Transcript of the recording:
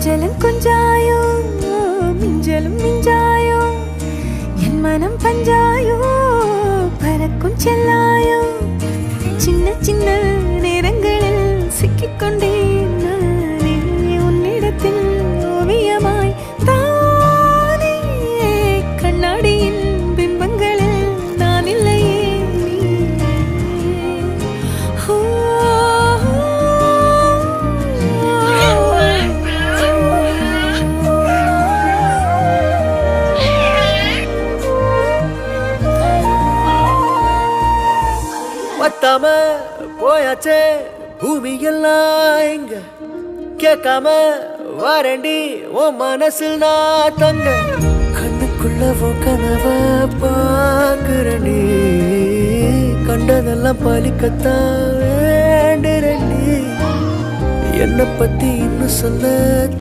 கொஞ்சலும் கொஞ்சாயோ மிஞ்சலும் மிஞ்சாயோ என் மனம் பஞ்சாயோ பறக்கும் செல்லாயோ சின்ன சின்ன நேரங்களில் சிக்கிக்கொண்டேன் நானே உன்னிடத்தில் ஓவியமாய் தானே கண்ணாடியின் பிம்பங்களில் நான் இல்லையே பத்தாம போயாச்சே பூமி எல்லாம் இங்க கேட்காம வாரண்டி உன் மனசில் நான் தங்க கண்ணுக்குள்ள கனவ பாக்குறண்டி கண்டதெல்லாம் பலிக்கத்தான் வேண்டுறண்டி என்னை பத்தி இன்னும் சொல்ல